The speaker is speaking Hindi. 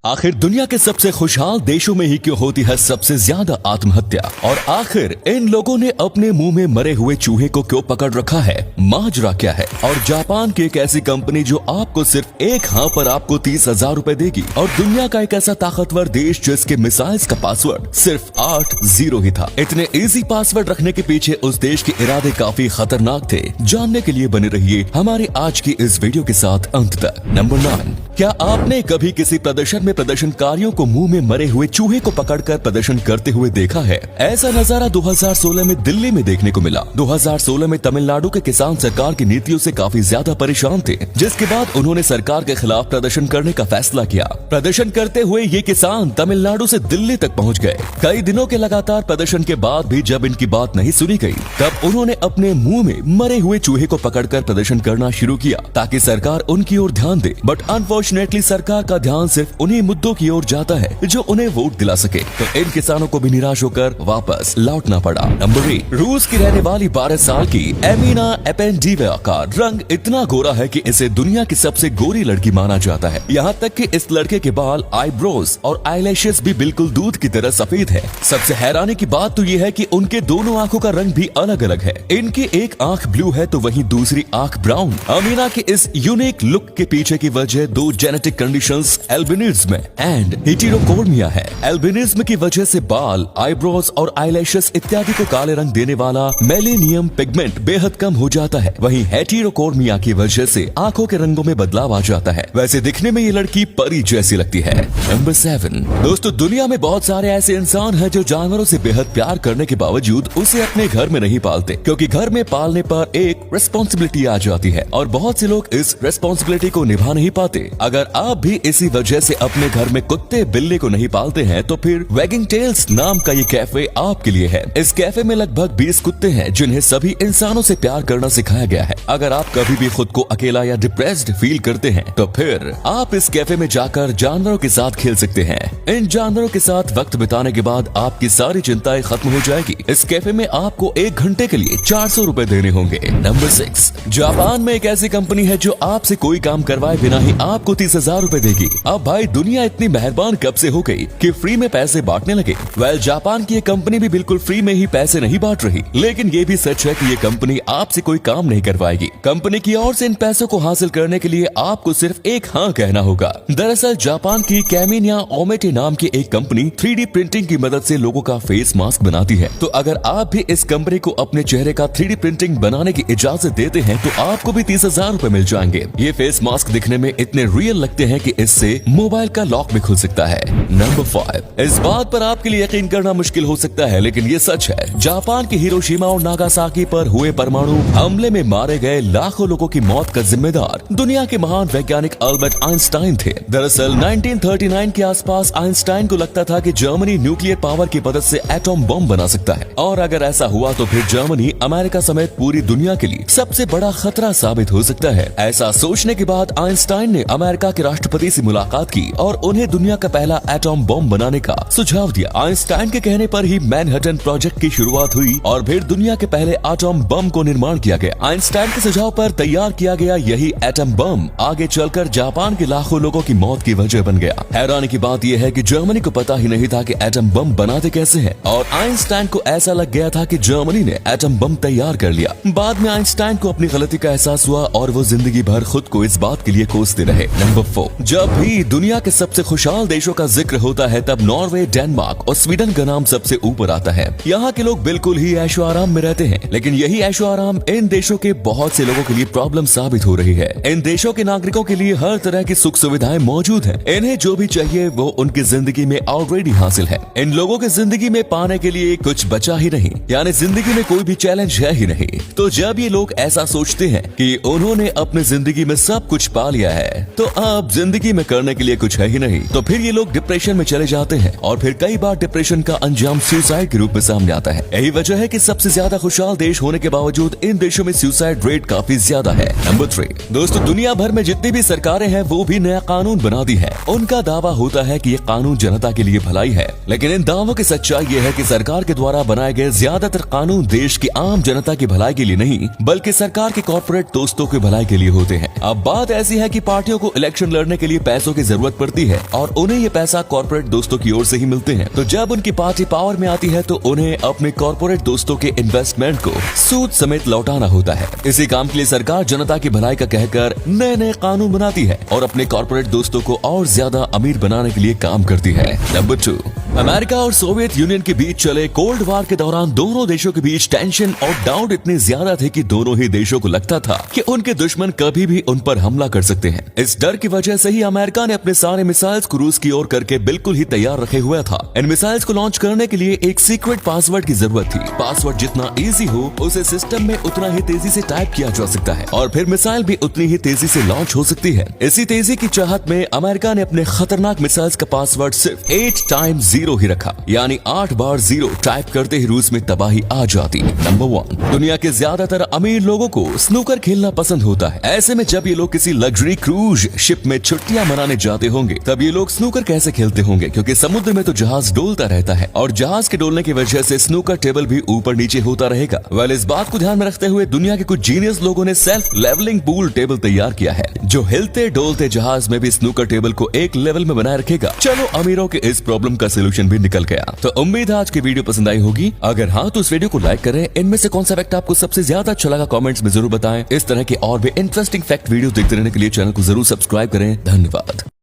आखिर दुनिया के सबसे खुशहाल देशों में ही क्यों होती है सबसे ज्यादा आत्महत्या, और आखिर इन लोगों ने अपने मुंह में मरे हुए चूहे को क्यों पकड़ रखा है, माजरा क्या है। और जापान की एक ऐसी कंपनी जो आपको सिर्फ एक हाँ पर आपको 30,000 रुपए देगी, और दुनिया का एक ऐसा ताकतवर देश जिसके मिसाइल्स का पासवर्ड सिर्फ 8 0 ही था। इतने इजी पासवर्ड रखने के पीछे उस देश के इरादे काफी खतरनाक थे। जानने के लिए बने रहिए हमारे आज की इस वीडियो के साथ अंत तक। नंबर 9, क्या आपने कभी किसी प्रदर्शन में प्रदर्शनकारियों को मुंह में मरे हुए चूहे को पकड़कर प्रदर्शन करते हुए देखा है? ऐसा नजारा 2016 में दिल्ली में देखने को मिला। 2016 में तमिलनाडु के किसान सरकार की नीतियों से काफी ज्यादा परेशान थे, जिसके बाद उन्होंने सरकार के खिलाफ प्रदर्शन करने का फैसला किया। प्रदर्शन करते हुए ये किसान तमिलनाडु से दिल्ली तक पहुँच गए। कई दिनों के लगातार प्रदर्शन के बाद भी जब इनकी बात नहीं सुनी गई, तब उन्होंने अपने मुंह में मरे हुए चूहे को पकड़कर प्रदर्शन करना शुरू किया ताकि सरकार उनकी ओर ध्यान दे। बट अनफॉर्चुनेटली सरकार का ध्यान सिर्फ उन्हीं मुद्दों की ओर जाता है जो उन्हें वोट दिला सके, तो इन किसानों को भी निराश होकर वापस लौटना पड़ा। नंबर 8, रूस की रहने वाली 12 साल की एमिना एपेंडीवा का रंग इतना गोरा है कि इसे दुनिया की सबसे गोरी लड़की माना जाता है। यहाँ तक कि इस लड़के के बाल, आईब्रोज और आईलैशेस भी बिल्कुल दूध की तरह सफेद है। सबसे हैरानी की बात तो ये है कि उनके दोनों आंखों का रंग भी अलग अलग है। इनकी एक आंख ब्लू है तो वहीं दूसरी आंख ब्राउन। अमीना के इस यूनिक लुक के पीछे की वजह दो genetic conditions albinism and heterochromia है। एल्बिनिज्म की वजह से बाल, आईब्रोज और आईलैशेस इत्यादि को काले रंग देने वाला मेलेनियम पिगमेंट बेहद कम हो जाता है। वहीं हेटेरोक्रोमिया की वजह से आंखों के रंगों में बदलाव आ जाता है। वैसे दिखने में ये लड़की परी जैसी लगती है। नंबर 7, दोस्तों दुनिया में बहुत सारे ऐसे इंसान हैं जो जानवरों से बेहद प्यार करने के बावजूद उसे अपने घर में नहीं पालते, क्योंकि घर में पालने पर एक रिस्पॉन्सिबिलिटी आ जाती है और बहुत से लोग इस रिस्पॉन्सिबिलिटी को निभा नहीं पाते। अगर आप भी इसी वजह से अपने घर में कुत्ते बिल्ली को नहीं पालते हैं, तो फिर वैगिंग टेल्स नाम का ये कैफे आपके लिए है। इस कैफे में लगभग 20 कुत्ते हैं जिन्हें सभी इंसानों से प्यार करना सिखाया गया है। अगर आप कभी भी खुद को अकेला या डिप्रेस्ड फील करते हैं, तो फिर आप इस कैफे में जाकर जानवरों के साथ खेल सकते हैं। इन जानवरों के साथ वक्त बिताने के बाद आपकी सारी चिंताएं खत्म हो जाएगी। इस कैफे में आपको 1 घंटे के लिए 400 रुपए देने होंगे। नंबर 6, जापान में एक ऐसी कंपनी है जो आपसे कोई काम करवाए बिना ही आपको 30,000 रुपए देगी। अब भाई दुनिया इतनी मेहरबान कब से हो गई कि फ्री में पैसे बांटने लगे? वेल, जापान की ये कंपनी भी बिल्कुल फ्री में ही पैसे नहीं बांट रही, लेकिन ये भी सच है कि ये कंपनी आपसे कोई काम नहीं करवाएगी। कंपनी की ओर से इन पैसों को हासिल करने के लिए आपको सिर्फ एक हाँ कहना होगा। दरअसल जापान की कैमिनिया ओमेटे नाम की एक कंपनी 3D प्रिंटिंग की मदद से लोगों का फेस मास्क बनाती है। तो अगर आप भी इस कंपनी को अपने चेहरे का 3D प्रिंटिंग बनाने की इजाजत देते हैं, तो आपको भी 30,000 रुपए मिल जाएंगे। ये फेस मास्क दिखने में इतने रियल लगते हैं कि इससे मोबाइल का लॉक भी खुल सकता है। नंबर 5, इस बात पर आपके लिए यकीन करना मुश्किल हो सकता है, लेकिन ये सच है। जापान के हिरोशिमा और नागासाकी पर हुए परमाणु हमले में मारे गए लाखों लोगों की मौत का जिम्मेदार दुनिया के महान वैज्ञानिक अल्बर्ट आइंस्टाइन थे। दरअसल 1939 के आसपास आइंस्टाइन को लगता था कि जर्मनी न्यूक्लियर पावर की मदद से एटॉम बम बना सकता है, और अगर ऐसा हुआ तो फिर जर्मनी अमेरिका समेत पूरी दुनिया के लिए सबसे बड़ा खतरा साबित हो सकता है। ऐसा सोचने के बाद आइंस्टाइन ने अमेरिका के राष्ट्रपति से मुलाकात की और उन्हें दुनिया का पहला एटॉम बम बनाने का सुझाव दिया। आइंस्टाइन के कहने पर ही मैनहट्टन प्रोजेक्ट की शुरुआत हुई और फिर दुनिया के पहले एटॉम बम को निर्माण किया गया। आइंस्टाइन के सुझाव पर तैयार किया गया यही एटम बम आगे चलकर जापान के लाखों लोगों की मौत की वजह बन गया। हैरानी की बात यह है कि जर्मनी को पता ही नहीं था कि एटम बम बनाते कैसे हैं, और आइंस्टाइन को ऐसा लग गया था कि जर्मनी ने एटम बम तैयार कर लिया। बाद में आइंस्टाइन को अपनी गलती का एहसास हुआ और वो जिंदगी भर खुद को इस बात के लिए कोसते रहे। नंबर 4, जब भी दुनिया के सबसे खुशहाल देशों का जिक्र होता है, तब नॉर्वे, डेनमार्क और स्वीडन का नाम सबसे ऊपर आता है। यहाँ के लोग बिल्कुल ही ऐशो आराम में रहते हैं, लेकिन यही ऐशो आराम इन देशों के बहुत से लोगों के लिए प्रॉब्लम साबित हो रही है। इन देशों के नागरिकों के लिए हर तरह की सुख सुविधाएं मौजूद हैं। इन्हें जो भी चाहिए वो उनकी जिंदगी में ऑलरेडी हासिल है। इन लोगों की जिंदगी में पाने के लिए कुछ बचा ही नहीं, यानी जिंदगी में कोई भी चैलेंज है ही नहीं। तो जब ये लोग ऐसा सोचते हैं कि उन्होंने अपनी जिंदगी में सब कुछ पा लिया है, तो अब जिंदगी में करने के लिए कुछ है ही नहीं, तो फिर ये लोग डिप्रेशन में चले जाते हैं और फिर कई बार डिप्रेशन का अंजाम सुसाइड के रूप में सामने आता है। यही वजह है कि सबसे ज्यादा खुशहाल देश होने के बावजूद इन देशों में सुसाइड रेट काफी ज्यादा है। नंबर 3, दोस्तों दुनिया भर में जितनी भी सरकारें हैं वो भी नया कानून बनाती है। उनका दावा होता है कि ये कानून जनता के लिए भलाई है, लेकिन इन दावों की सच्चाई ये है कि सरकार के द्वारा बनाए गए ज्यादातर कानून देश की आम जनता की भलाई के लिए नहीं, बल्कि सरकार के कॉर्पोरेट दोस्तों की भलाई के लिए होते हैं। अब बात ऐसी है कि पार्टियों को इलेक्शन लड़ने के लिए पैसों की जरूरत पड़ती मिलती है और उन्हें ये पैसा कॉर्पोरेट दोस्तों की ओर से ही मिलते हैं। तो जब उनकी पार्टी पावर में आती है तो उन्हें अपने कॉर्पोरेट दोस्तों के इन्वेस्टमेंट को सूद समेत लौटाना होता है। इसी काम के लिए सरकार जनता की भलाई का कहकर नए नए कानून बनाती है और अपने कॉर्पोरेट दोस्तों को और ज्यादा अमीर बनाने के लिए काम करती है। नंबर 2, अमेरिका और सोवियत यूनियन के बीच चले कोल्ड वार के दौरान दोनों देशों के बीच टेंशन और डाउट इतने ज्यादा थे कि दोनों ही देशों को लगता था कि उनके दुश्मन कभी भी उन पर हमला कर सकते हैं। इस डर की वजह से ही अमेरिका ने अपने सारे मिसाइल्स को रूस की ओर करके बिल्कुल ही तैयार रखे हुआ था। इन मिसाइल्स को लॉन्च करने के लिए एक सीक्रेट पासवर्ड की जरूरत थी। पासवर्ड जितना इजी हो उसे सिस्टम में उतना ही तेजी से टाइप किया जा सकता है और फिर मिसाइल भी उतनी ही तेजी से लॉन्च हो सकती है। इसी तेजी की चाहत में अमेरिका ने अपने खतरनाक मिसाइल्स का पासवर्ड सिर्फ 8 टाइम्स 0 ही रखा, यानी 8 बार 0 टाइप करते ही रूस में तबाही आ जाती। नंबर 1, दुनिया के ज्यादातर अमीर लोगों को स्नूकर खेलना पसंद होता है। ऐसे में जब ये लोग किसी लग्जरी क्रूज शिप में छुट्टियां मनाने जाते होंगे तब ये लोग स्नूकर कैसे खेलते होंगे, क्योंकि समुद्र में तो जहाज डोलता रहता है और जहाज के डोलने की वजह से स्नूकर टेबल भी ऊपर नीचे होता रहेगा। वेल, इस बात को ध्यान में रखते हुए दुनिया के कुछ जीनियस लोगों ने सेल्फ लेवलिंग पूल टेबल तैयार किया है जो हिलते डोलते जहाज में भी स्नूकर टेबल को एक लेवल में बनाए रखेगा। चलो, अमीरों के इस प्रॉब्लम का सोल्यूशन भी निकल गया। तो उम्मीद है आज की वीडियो पसंद आई होगी। अगर हाँ तो इस वीडियो को लाइक करें। इनमें से कौन सा फैक्ट आपको सबसे ज्यादा अच्छा लगा कमेंट्स में जरूर बताएं। इस तरह के और भी इंटरेस्टिंग फैक्ट वीडियो देखते रहने के लिए चैनल को जरूर सब्सक्राइब करें। धन्यवाद।